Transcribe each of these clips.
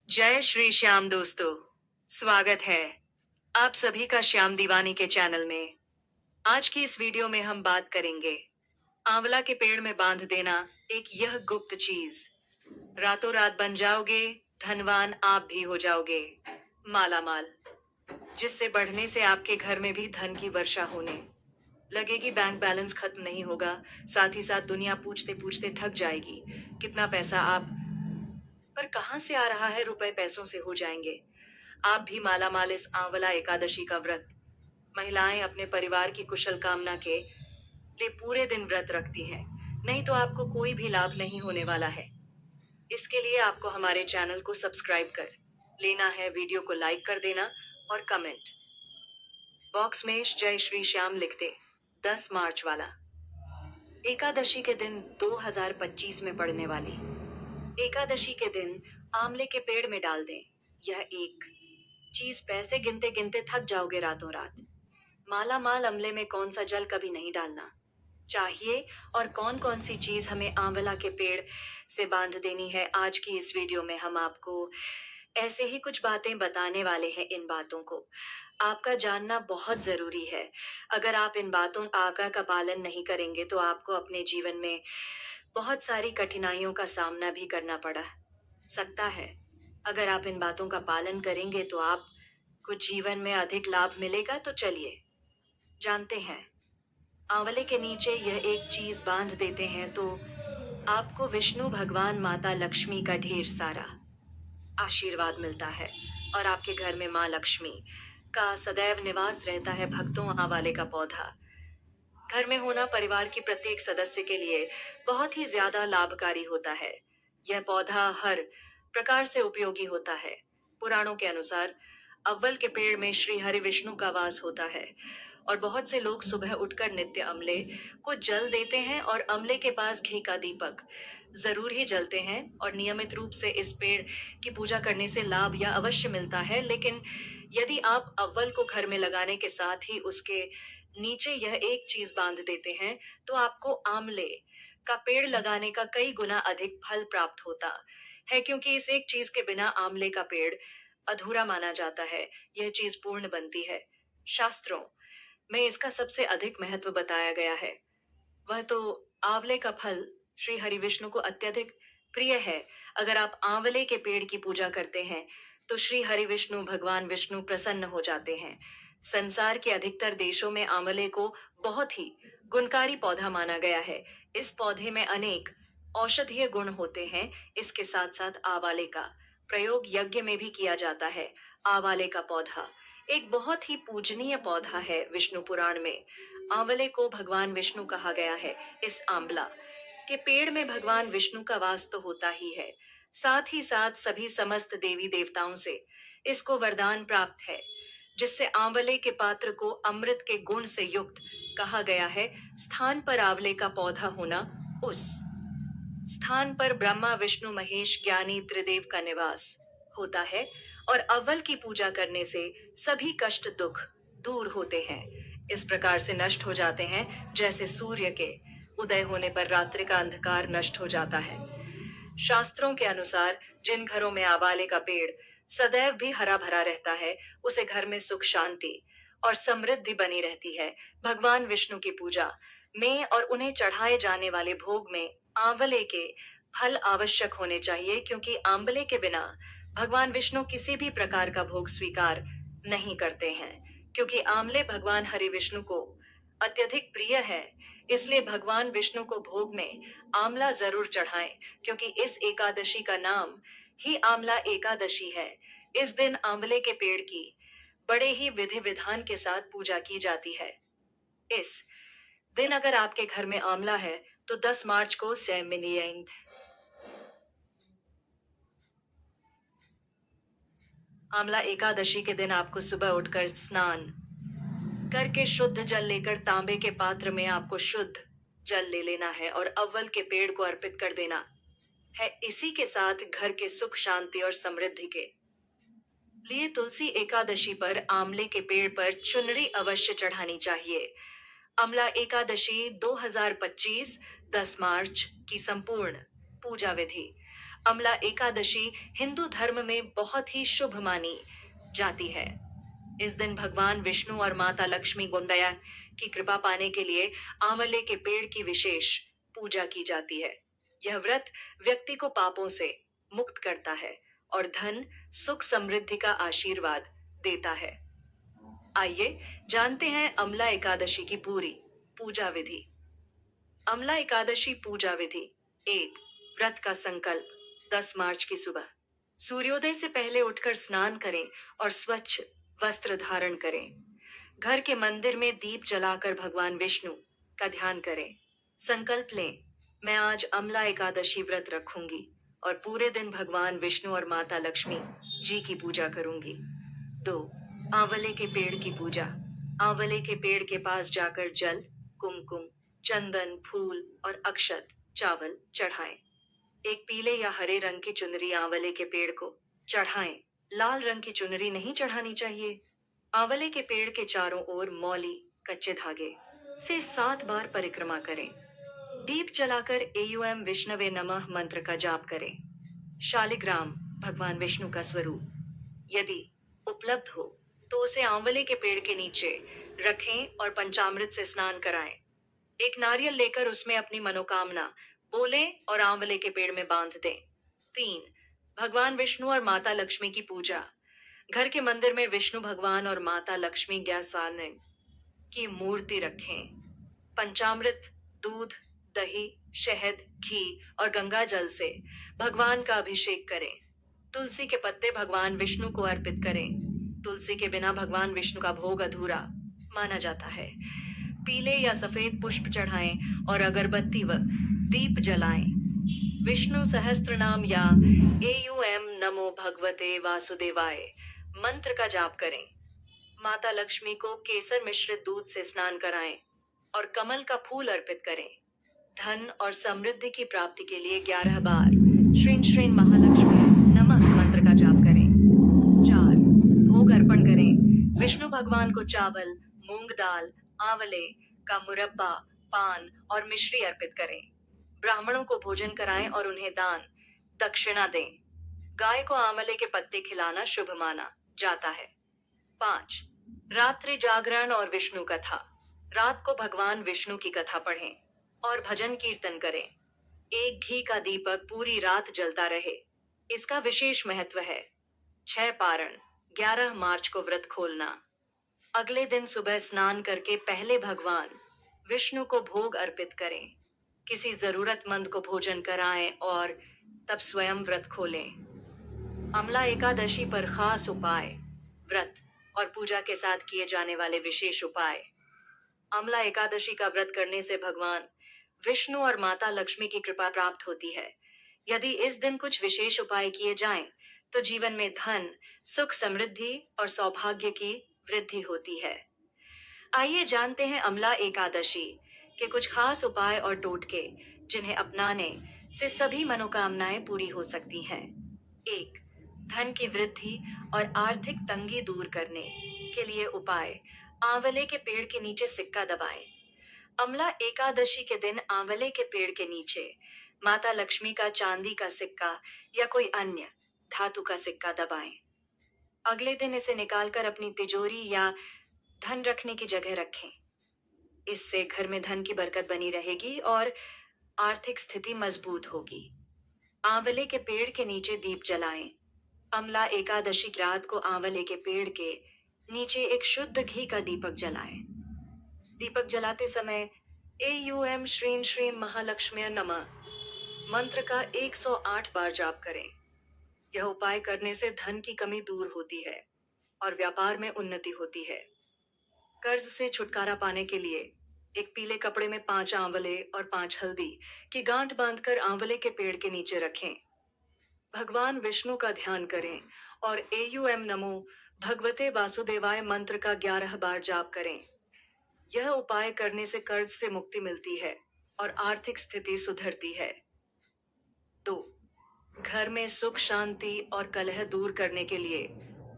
जय श्री श्याम दोस्तों। स्वागत है आप सभी का श्याम दीवानी के चैनल में। आज की इस वीडियो में हम बात करेंगे आंवला के पेड़ में बांध देना। एक यह गुप्त चीज, रातों रात बन जाओगे धनवान, आप भी हो जाओगे माला माल, जिससे बढ़ने से आपके घर में भी धन की वर्षा होने लगेगी। बैंक बैलेंस खत्म नहीं होगा, साथ ही साथ दुनिया पूछते पूछते थक जाएगी कितना पैसा आप पर कहां से आ रहा है, रुपए पैसों से हो जाएंगे आप भी माला माल। इस आंवला एकादशी का व्रत महिलाएं अपने परिवार की कुशल कामना के लिए पूरे दिन व्रत रखती हैं, नहीं तो आपको कोई भी लाभ नहीं होने वाला है। इसके लिए आपको हमारे चैनल को सब्सक्राइब कर लेना है, वीडियो को लाइक कर देना और कमेंट बॉक्स में जय श्री श्याम लिख दे। 10 मार्च वाला एकादशी के दिन 2025 में पड़ने वाली एकादशी के दिन आंवले के पेड़ में डाल दें यह एक चीज, पैसे गिनते गिनते थक जाओगे रातों रात। माला माल अमले में कौन सा जल कभी नहीं डालना चाहिए और कौन कौन सी चीज हमें आंवला के पेड़ से बांध देनी है, आज की इस वीडियो में हम आपको ऐसे ही कुछ बातें बताने वाले हैं। इन बातों को आपका जानना बहुत जरूरी है। अगर आप इन बातों आज्ञा का पालन नहीं करेंगे तो आपको अपने जीवन में बहुत सारी कठिनाइयों का सामना भी करना पड़ा सकता है। अगर आप इन बातों का पालन करेंगे तो आपको जीवन में अधिक लाभ मिलेगा। तो चलिए जानते हैं। आंवले के नीचे यह एक चीज बांध देते हैं तो आपको विष्णु भगवान, माता लक्ष्मी का ढेर सारा आशीर्वाद मिलता है और आपके घर में माँ लक्ष्मी का सदैव निवास रहता है। भक्तों, आंवले का पौधा घर में होना परिवार की प्रत्येक सदस्य के लिए बहुत ही ज्यादा लाभकारी होता है। यह पौधा हर प्रकार से उपयोगी होता है। पुराणों के अनुसार अव्वल के पेड़ में श्री हरि विष्णु का वास होता है और बहुत से लोग सुबह उठकर नित्य अमले को जल देते हैं और अमले के पास घी का दीपक जरूर ही जलते हैं और नियमित रूप से इस पेड़ की पूजा करने से लाभ या अवश्य मिलता है। लेकिन यदि आप अव्वल को घर में लगाने के साथ ही उसके नीचे यह एक चीज बांध देते हैं तो आपको आमले का पेड़ लगाने का कई गुना अधिक फल प्राप्त होता है, क्योंकि इस एक चीज के बिना आमले का पेड़ अधूरा माना जाता है। यह चीज पूर्ण बनती है। शास्त्रों में इसका सबसे अधिक महत्व बताया गया है। वह तो आंवले का फल श्री हरि विष्णु को अत्यधिक प्रिय है। अगर आप आंवले के पेड़ की पूजा करते हैं तो श्री हरि विष्णु, भगवान विष्णु प्रसन्न हो जाते हैं। संसार के अधिकतर देशों में आंवले को बहुत ही गुणकारी पौधा माना गया है। इस पौधे में अनेक औषधीय गुण होते हैं। इसके साथ साथ आंवले का प्रयोग यज्ञ में भी किया जाता है। आंवले का पौधा एक बहुत ही पूजनीय पौधा है। विष्णु पुराण में आंवले को भगवान विष्णु कहा गया है। इस आंवला के पेड़ में भगवान विष्णु का वास तो होता ही है, साथ ही साथ सभी समस्त देवी देवताओं से इसको वरदान प्राप्त है, जिससे आंवले के पात्र को अमृत के गुण से युक्त कहा गया है। स्थान पर आंवले का पौधा होना, उस स्थान पर ब्रह्मा विष्णु महेश ज्ञानी त्रिदेव का निवास होता है और अव्वल की पूजा करने से सभी कष्ट दुख दूर होते हैं। इस प्रकार से नष्ट हो जाते हैं जैसे सूर्य के उदय होने पर रात्रि का अंधकार नष्ट हो जाता है। शास्त्रों के अनुसार जिन घरों में आंवले का पेड़ सदैव भी हरा भरा रहता है, उसे घर में सुख शांति और समृद्धि बनी रहती है। भगवान विष्णु की पूजा में और उन्हें चढ़ाए जाने वाले भोग में आंवले के फल आवश्यक होने चाहिए, क्योंकि आंवले के बिना भगवान विष्णु किसी भी प्रकार का भोग स्वीकार नहीं करते हैं। क्योंकि आंवले भगवान हरि विष्णु को अत्यधिक प्रिय है, इसलिए भगवान विष्णु को भोग में आंवला जरूर चढ़ाएं, क्योंकि इस एकादशी का नाम ही आंवला एकादशी है। इस दिन आंवले के पेड़ की बड़े ही विधि विधान के साथ पूजा की जाती है। इस दिन अगर आपके घर में आंवला है तो 10 मार्च को सेमिनियंग आंवला एकादशी के दिन आपको सुबह उठकर स्नान करके शुद्ध जल लेकर तांबे के पात्र में आपको शुद्ध जल ले लेना है और अव्वल के पेड़ को अर्पित कर देना है। इसी के साथ घर के सुख शांति और समृद्धि के लिए तुलसी एकादशी पर आंवले के पेड़ पर चुनरी अवश्य चढ़ानी चाहिए। आंवला एकादशी 2025 10 मार्च की संपूर्ण पूजा विधि। अमला एकादशी हिंदू धर्म में बहुत ही शुभ मानी जाती है। इस दिन भगवान विष्णु और माता लक्ष्मी गुंडया की कृपा पाने के लिए आंवले के पेड़ की विशेष पूजा की जाती है। यह व्रत व्यक्ति को पापों से मुक्त करता है और धन, सुख, समृद्धि का आशीर्वाद देता है। आइए जानते हैं अमला एकादशी की पूरी पूजा विधि। अमला एकादशी पूजा विधि। 1. व्रत का संकल्प। 10 मार्च की सुबह सूर्योदय से पहले उठकर स्नान करें और स्वच्छ वस्त्र धारण करें। घर के मंदिर में दीप जलाकर भगवान विष्णु का ध्यान करें। संकल्प लें, मैं आज अमला एकादशी व्रत रखूंगी और पूरे दिन भगवान विष्णु और माता लक्ष्मी जी की पूजा करूंगी। 2. आंवले के पेड़ की पूजा। आंवले के पेड़ के पास जाकर जल, कुमकुम, चंदन, फूल और अक्षत, चावल चढ़ाएं। एक पीले या हरे रंग की चुनरी आंवले के पेड़ को चढ़ाएं। लाल रंग की चुनरी नहीं चढ़ानी चाहिए। आंवले के पेड़ के चारों ओर मौली कच्चे धागे से 7 बार परिक्रमा करें। दीप जलाकर एयूएम विष्णवे नमः मंत्र का जाप करें। शालिग्राम भगवान विष्णु का स्वरूप यदि उपलब्ध हो तो उसे आंवले के पेड़ के नीचे रखें और पंचामृत से स्नान कराएं। एक नारियल लेकर उसमें अपनी मनोकामना बोलें और आंवले के पेड़ में बांध दें। 3. भगवान विष्णु और माता लक्ष्मी की पूजा। घर के मंदिर में विष्णु भगवान और माता लक्ष्मी ग्यासानन की मूर्ति रखें। पंचामृत, दूध, दही, शहद, घी और गंगा जल से भगवान का अभिषेक करें। तुलसी के पत्ते भगवान विष्णु को अर्पित करें। तुलसी के बिना भगवान विष्णु का भोग अधूरा माना जाता है। पीले या सफेद पुष्प चढ़ाएं और अगरबत्ती व दीप जलाएं। विष्णु सहस्त्र नाम या एयूएम नमो भगवते वासुदेवाय मंत्र का जाप करें। माता लक्ष्मी को केसर मिश्रित दूध से स्नान कराएं और कमल का फूल अर्पित करें। धन और समृद्धि की प्राप्ति के लिए 11 बार श्रीं श्रीं महालक्ष्मी नमः मंत्र का जाप करें। 4. भोग अर्पण करें। विष्णु भगवान को चावल, मूंग दाल, आंवले का मुरब्बा, पान और मिश्री अर्पित करें। ब्राह्मणों को भोजन कराएं और उन्हें दान दक्षिणा दें। गाय को आंवले के पत्ते खिलाना शुभ माना जाता है। 5. रात्रि जागरण और विष्णु कथा। रात को भगवान विष्णु की कथा पढ़ें और भजन कीर्तन करें। एक घी का दीपक पूरी रात जलता रहे, इसका विशेष महत्व है। 6. पारण। 11 मार्च को व्रत खोलना। अगले दिन सुबह स्नान करके पहले भगवान विष्णु को भोग अर्पित करें। किसी जरूरतमंद को भोजन कराएं और तब स्वयं व्रत खोलें। अमला एकादशी पर खास उपाय। व्रत और पूजा के साथ किए जाने वाले विशेष उपाय। अमला एकादशी का व्रत करने से भगवान विष्णु और माता लक्ष्मी की कृपा प्राप्त होती है। यदि इस दिन कुछ विशेष उपाय किए जाएं, तो जीवन में धन, सुख, समृद्धि और सौभाग्य की वृद्धि होती है। आइए जानते हैं अमला एकादशी के कुछ खास उपाय और टोटके जिन्हें अपनाने से सभी मनोकामनाएं पूरी हो सकती हैं। 1. धन की वृद्धि और आर्थिक तंगी दूर करने के लिए उपाय। आंवले के पेड़ के नीचे सिक्का दबाएं। अमला एकादशी के दिन आंवले के पेड़ के नीचे माता लक्ष्मी का चांदी का सिक्का या कोई अन्य धातु का सिक्का दबाएं। अगले दिन इसे निकालकर अपनी तिजोरी या धन रखने की जगह रखें। इससे घर में धन की बरकत बनी रहेगी और आर्थिक स्थिति मजबूत होगी। आंवले के पेड़ के नीचे दीप जलाएं। अमला एकादशी की रात को आंवले के पेड़ के नीचे एक शुद्ध घी का दीपक जलाएं। दीपक जलाते समय एयूएम श्रीं श्रीं महालक्ष्मी नमः मंत्र का 108 बार जाप करें। यह उपाय करने से धन की कमी दूर होती है और व्यापार में उन्नति होती है। कर्ज से छुटकारा पाने के लिए एक पीले कपड़े में 5 आंवले और 5 हल्दी की गांठ बांधकर आंवले के पेड़ के नीचे रखें। भगवान विष्णु का ध्यान करें और एयूएम नमो भगवते वासुदेवाय मंत्र का 11 बार जाप करें। यह उपाय करने से कर्ज से मुक्ति मिलती है और आर्थिक स्थिति सुधरती है। 2. घर में सुख, शांति और कलह दूर करने के लिए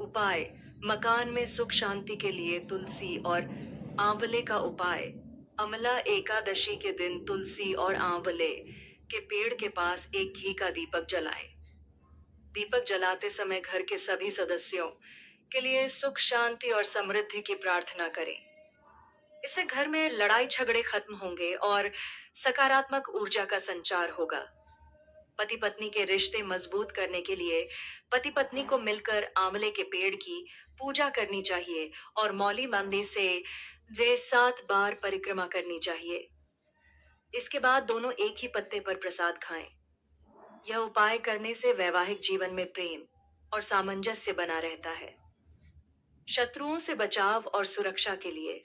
उपाय। मकान में सुख शांति के लिए तुलसी और आंवले का उपाय। अमला एकादशी के दिन तुलसी और आंवले के पेड़ के पास एक घी का दीपक जलाएं। दीपक जलाते समय घर के सभी सदस्यों के लिए सुख शांति और समृद्धि की प्रार्थना करें। इससे घर में लड़ाई झगड़े खत्म होंगे और सकारात्मक ऊर्जा का संचार होगा। पति पत्नी के रिश्ते मजबूत करने के लिए पति पत्नी को मिलकर आंवले के पेड़ की पूजा करनी चाहिए और मौली मंदिर से 7 बार परिक्रमा करनी चाहिए। इसके बाद दोनों एक ही पत्ते पर प्रसाद खाएं। यह उपाय करने से वैवाहिक जीवन में प्रेम और सामंजस्य बना रहता है। शत्रुओं से बचाव और सुरक्षा के लिए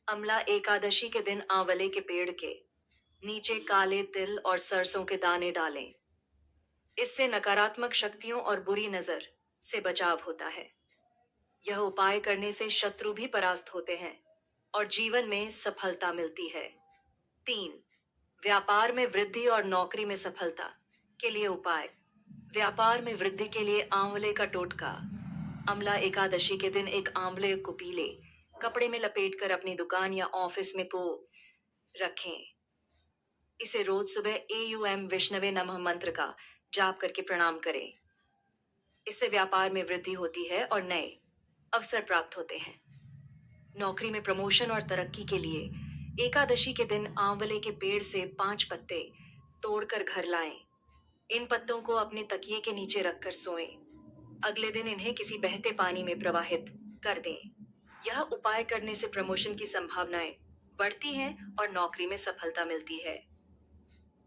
अमला एकादशी के दिन आंवले के पेड़ के नीचे काले तिल और सरसों के दाने डालें। इससे नकारात्मक शक्तियों और बुरी नजर से बचाव होता है। यह उपाय करने से शत्रु भी परास्त होते हैं और जीवन में सफलता मिलती है। 3. व्यापार में वृद्धि और नौकरी में सफलता के लिए उपाय। व्यापार में वृद्धि के लिए आंवले का टोटका। अमला एकादशी के दिन एक आंवले को पीले कपड़े में लपेटकर अपनी दुकान या ऑफिस में रखें। इसे रोज सुबह AUM विष्णवे नमः मंत्र का जाप करके प्रणाम करें। इससे व्यापार में वृद्धि होती है और नए अवसर प्राप्त होते हैं। नौकरी में प्रमोशन और तरक्की के लिए एकादशी के दिन आंवले के पेड़ से 5 पत्ते तोड़कर घर लाएं। इन पत्तों को अपने तकिए के नीचे रखकर सोएं। अगले दिन इन्हें किसी बहते पानी में प्रवाहित कर दें। यह उपाय करने से प्रमोशन की संभावनाएं बढ़ती हैं और नौकरी में सफलता मिलती है।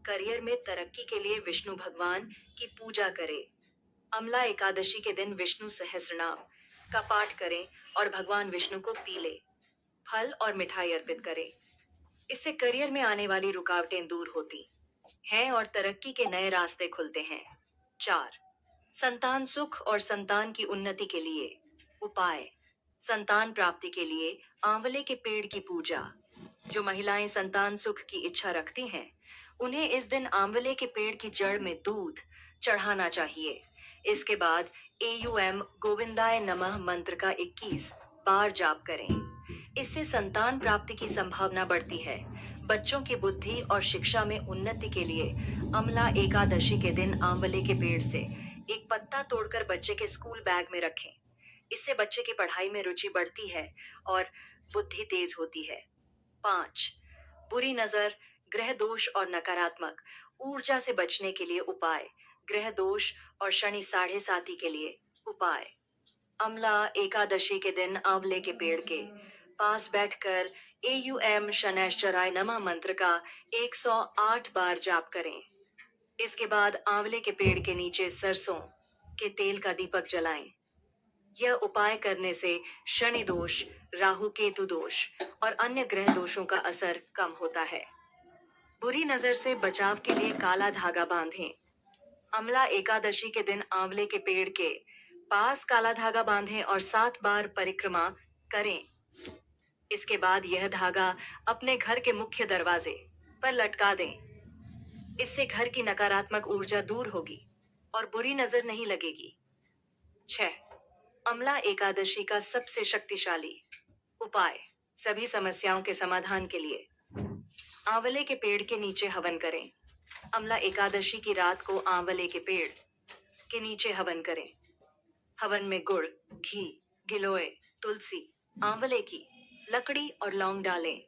करियर में तरक्की के लिए विष्णु भगवान की पूजा करें। अमला एकादशी के दिन विष्णु सहस्रनाम का पाठ करें और भगवान विष्णु को पीले फल और मिठाई अर्पित करें। इससे करियर में आने वाली रुकावटें दूर होती हैं और तरक्की के नए रास्ते खुलते हैं। 4. संतान सुख और संतान की उन्नति के लिए उपाय। संतान प्राप्ति के लिए आंवले के पेड़ की पूजा। जो महिलाएं संतान सुख की इच्छा रखती हैं, उन्हें इस दिन आंवले के पेड़ की जड़ में दूध चढ़ाना चाहिए। इसके बाद AUM गोविंदाय नमः मंत्र का 21 बार जाप करें। इससे संतान प्राप्ति की संभावना बढ़ती है। बच्चों की बुद्धि और शिक्षा में उन्नति के लिए अमला एकादशी के दिन आंवले के पेड़ से एक पत्ता तोड़कर बच्चे के स्कूल बैग में रखें। इससे बच्चे की पढ़ाई में रुचि बढ़ती है और बुद्धि तेज होती है। 5. बुरी नजर, ग्रह दोष और नकारात्मक ऊर्जा से बचने के लिए उपाय। ग्रह दोष और शनि साढ़े साती के लिए उपाय। अमला एकादशी के दिन आंवले के पेड़ के पास बैठकर AUM शनैश्चराय नमः मंत्र का 108 बार जाप करें। इसके बाद आंवले के पेड़ के नीचे सरसों के तेल का दीपक जलाएं। यह उपाय करने से शनि दोष, राहु केतु दोष और अन्य ग्रह दोषों का असर कम होता है। बुरी नजर से बचाव के लिए काला धागा बांधें। अमला एकादशी के दिन आंवले के पेड़ के पास काला धागा बांधें और 7 बार परिक्रमा करें। इसके बाद यह धागा अपने घर के मुख्य दरवाजे पर लटका दें। इससे घर की नकारात्मक ऊर्जा दूर होगी और बुरी नजर नहीं लगेगी। 6. अमला एकादशी का सबसे शक्तिशाली उपाय। सभी समस्याओं के समाधान के लिए आंवले के पेड़ के नीचे हवन करें। अमला एकादशी की रात को आंवले के पेड़ के नीचे हवन करें। हवन में गुड़, घी, गिलोय, तुलसी, आंवले की लकड़ी और लौंग डालें।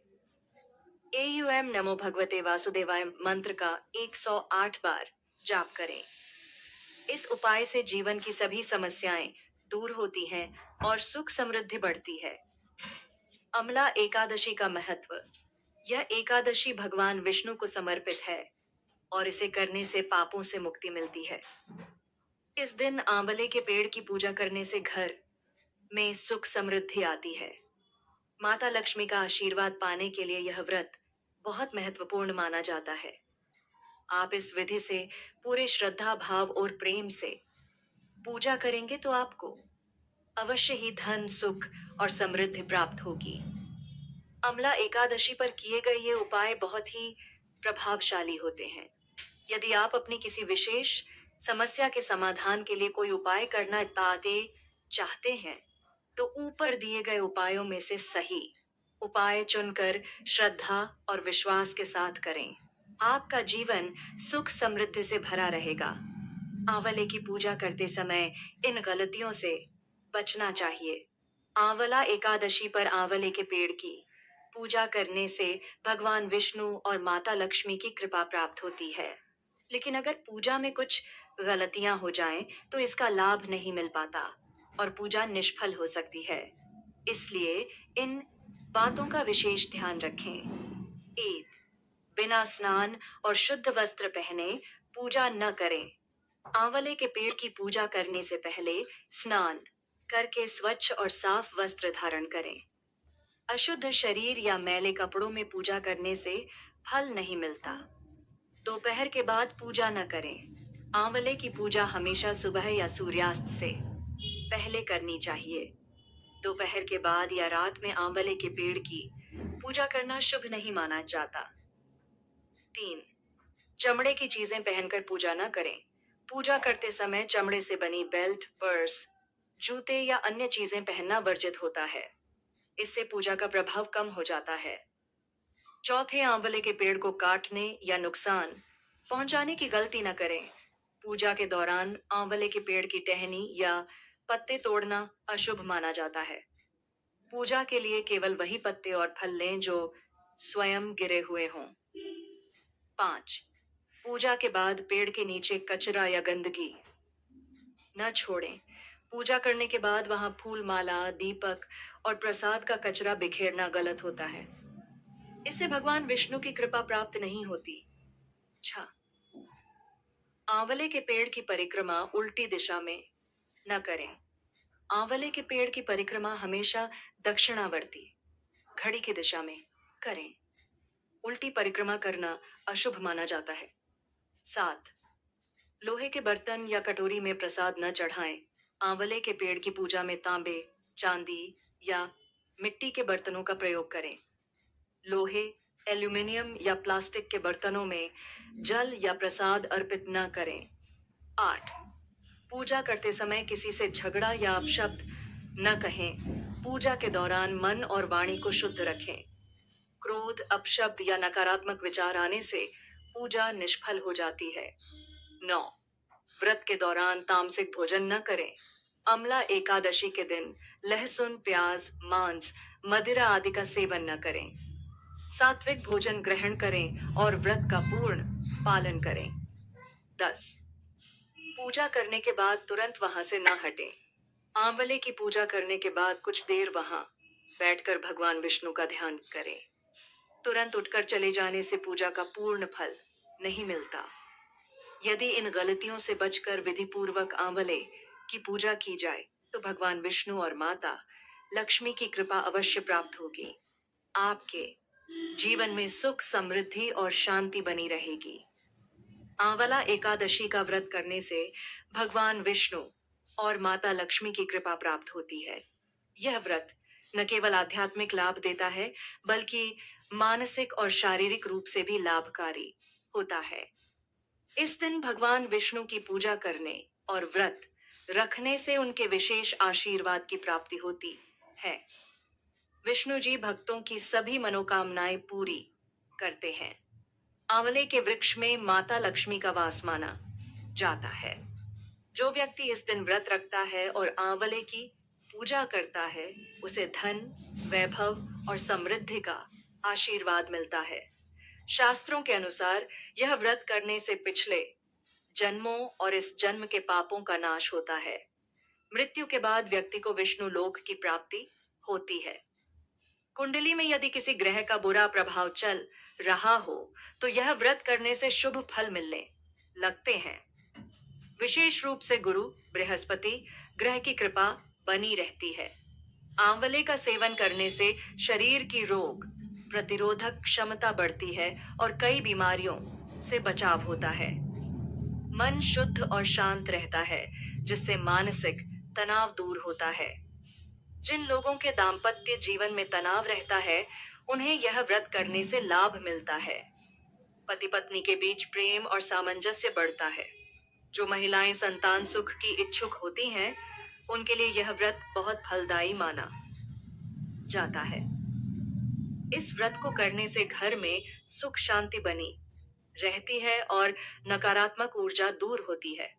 AUM नमो भगवते वासुदेवाय मंत्र का 108 बार जाप करें। इस उपाय से जीवन की सभी समस्याएं दूर होती हैं और सुख समृद्धि बढ़ती है। अमला एकादशी का महत्व। यह एकादशी भगवान विष्णु को समर्पित है और इसे करने से पापों से मुक्ति मिलती है। इस दिन आंवले के पेड़ की पूजा करने से घर में सुख समृद्धि आती है। माता लक्ष्मी का आशीर्वाद पाने के लिए यह व्रत बहुत महत्वपूर्ण माना जाता है। आप इस विधि से पूरे श्रद्धा भाव और प्रेम से पूजा करेंगे तो आपको अवश्य ही धन, सुख और समृद्धि प्राप्त होगी। अमला एकादशी पर किए गए ये उपाय बहुत ही प्रभावशाली होते हैं। यदि आप अपनी किसी विशेष समस्या के समाधान के लिए कोई उपाय करना चाहते हैं, तो ऊपर दिए गए उपायों में से सही उपाय चुनकर श्रद्धा और विश्वास के साथ करें। आपका जीवन सुख समृद्धि से भरा रहेगा। आंवले की पूजा करते समय इन गलतियों से बचना चाहिए। आंवला एकादशी पर आंवले के पेड़ की पूजा करने से भगवान विष्णु और माता लक्ष्मी की कृपा प्राप्त होती है। लेकिन अगर पूजा में कुछ गलतियां हो जाएं, तो इसका लाभ नहीं मिल पाता और पूजा निष्फल हो सकती है। इसलिए इन बातों का विशेष ध्यान रखें। ईद, बिना स्नान और शुद्ध वस्त्र पहने पूजा न करें। आंवले के पेड़ की पूजा करने से पहले स्नान करके स्वच्छ और साफ वस्त्र धारण करें। अशुद्ध शरीर या मैले कपड़ों में पूजा करने से फल नहीं मिलता। दोपहर के बाद पूजा न करें। आंवले की पूजा हमेशा सुबह या सूर्यास्त से पहले करनी चाहिए। दोपहर के बाद या रात में आंवले के पेड़ की पूजा करना शुभ नहीं माना जाता। 3. चमड़े की चीजें पहनकर पूजा न करें। पूजा करते समय चमड़े से बनी बेल्ट, पर्स, जूते या अन्य चीजें पहनना वर्जित होता है। इससे पूजा का प्रभाव कम हो जाता है। चौथे, आंवले के पेड़ को काटने या नुकसान पहुंचाने की गलती न करें। पूजा के दौरान आंवले के पेड़ की टहनी या पत्ते तोड़ना अशुभ माना जाता है। पूजा के लिए केवल वही पत्ते और फल लें जो स्वयं गिरे हुए हों। 5. पूजा के बाद पेड़ के नीचे कचरा या गंदगी न छोड़ें। पूजा करने के बाद वहां फूल माला, दीपक और प्रसाद का कचरा बिखेरना गलत होता है। इससे भगवान विष्णु की कृपा प्राप्त नहीं होती। 6. आंवले के पेड़ की परिक्रमा उल्टी दिशा में न करें। आंवले के पेड़ की परिक्रमा हमेशा दक्षिणावर्ती घड़ी की दिशा में करें। उल्टी परिक्रमा करना अशुभ माना जाता है। 7. लोहे के बर्तन या कटोरी में प्रसाद न चढ़ाएं। आंवले के पेड़ की पूजा में तांबे, चांदी या मिट्टी के बर्तनों का प्रयोग करें। लोहे, एल्यूमीनियम या प्लास्टिक के बर्तनों में जल या प्रसाद अर्पित न करें। 8. पूजा करते समय किसी से झगड़ा या अपशब्द न कहें। पूजा के दौरान मन और वाणी को शुद्ध रखें। क्रोध, अपशब्द या नकारात्मक विचार आने से पूजा निष्फल हो जाती है। 9. व्रत के दौरान तामसिक भोजन न करें। अम्ला एकादशी के दिन लहसुन, प्याज, मांस, मदिरा आदि का सेवन न करें। सात्विक भोजन ग्रहण करें और व्रत का पूर्ण पालन करें। 10. पूजा करने के बाद तुरंत वहां से न हटें। आंवले की पूजा करने के बाद कुछ देर वहां बैठकर भगवान विष्णु का ध्यान करें। तुरंत उठकर चले जाने से पूजा का पूर्ण फल नहीं मिलता। यदि इन गलतियों से बचकर विधि पूर्वक आंवले की पूजा की जाए, तो भगवान विष्णु और माता लक्ष्मी की कृपा अवश्य प्राप्त होगी। आपके जीवन में सुख, समृद्धि और शांति बनी रहेगी। आंवला एकादशी का व्रत करने से भगवान विष्णु और माता लक्ष्मी की कृपा प्राप्त होती है। यह व्रत न केवल आध्यात्मिक लाभ देता है, बल्कि मानसिक और शारीरिक रूप से भी लाभकारी होता है। इस दिन भगवान विष्णु की पूजा करने और व्रत रखने से उनके विशेष आशीर्वाद की प्राप्ति होती है। विष्णु जी भक्तों की सभी मनोकामनाएं पूरी करते हैं। आंवले के वृक्ष में माता लक्ष्मी का वास माना जाता है। जो व्यक्ति इस दिन व्रत रखता है और आंवले की पूजा करता है, उसे धन, वैभव और समृद्धि का आशीर्वाद मिलता है। शास्त्रों के अनुसार यह व्रत करने से पिछले जन्मों और इस जन्म के पापों का नाश होता है। मृत्यु के बाद व्यक्ति को विष्णु लोक की प्राप्ति होती है। कुंडली में यदि किसी ग्रह का बुरा प्रभाव चल रहा हो, तो यह व्रत करने से शुभ फल मिलने लगते हैं। विशेष रूप से गुरु, बृहस्पति ग्रह की कृपा बनी रहती है। आंवले का सेवन करने से शरीर की रोग प्रतिरोधक क्षमता बढ़ती है और कई बीमारियों से बचाव होता है। मन शुद्ध और शांत रहता है, जिससे मानसिक तनाव दूर होता है। जिन लोगों के दाम्पत्य जीवन में तनाव रहता है, उन्हें यह व्रत करने से लाभ मिलता है। पति पत्नी के बीच प्रेम और सामंजस्य बढ़ता है। जो महिलाएं संतान सुख की इच्छुक होती हैं, उनके लिए यह व्रत बहुत फलदायी माना जाता है। इस व्रत को करने से घर में सुख शांति बनी रहती है और नकारात्मक ऊर्जा दूर होती है।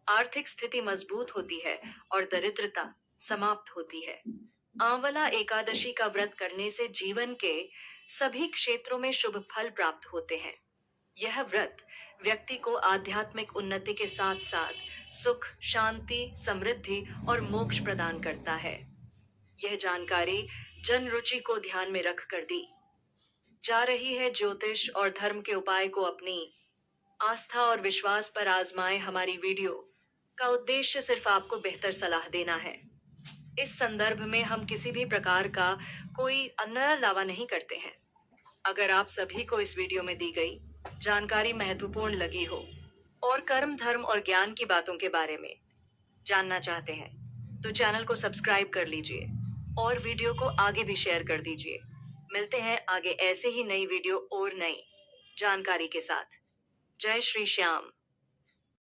आर्थिक स्थिति मजबूत होती है और दरिद्रता समाप्त होती है। आंवला एकादशी का व्रत करने से जीवन के सभी क्षेत्रों में शुभ फल प्राप्त होते हैं। यह व्रत व्यक्ति को आध्यात्मिक उन्नति के साथ साथ सुख, शांति, समृद्धि और मोक्ष प्रदान करता है। यह जानकारी जन रुचि को ध्यान में रख कर दी जा रही है। ज्योतिष और धर्म के उपाय को अपनी आस्था और विश्वास पर आजमाएं। हमारी वीडियो का उद्देश्य सिर्फ आपको बेहतर सलाह देना है। इस संदर्भ में हम किसी भी प्रकार का कोई अन्य दावा नहीं करते हैं। अगर आप सभी को इस वीडियो में दी गई जानकारी महत्वपूर्ण लगी हो और कर्म, धर्म और ज्ञान की बातों के बारे में जानना चाहते हैं, तो चैनल को सब्सक्राइब कर लीजिए और वीडियो को आगे भी शेयर कर दीजिए। मिलते हैं आगे ऐसे ही नई वीडियो और नई जानकारी के साथ। जय श्री श्याम।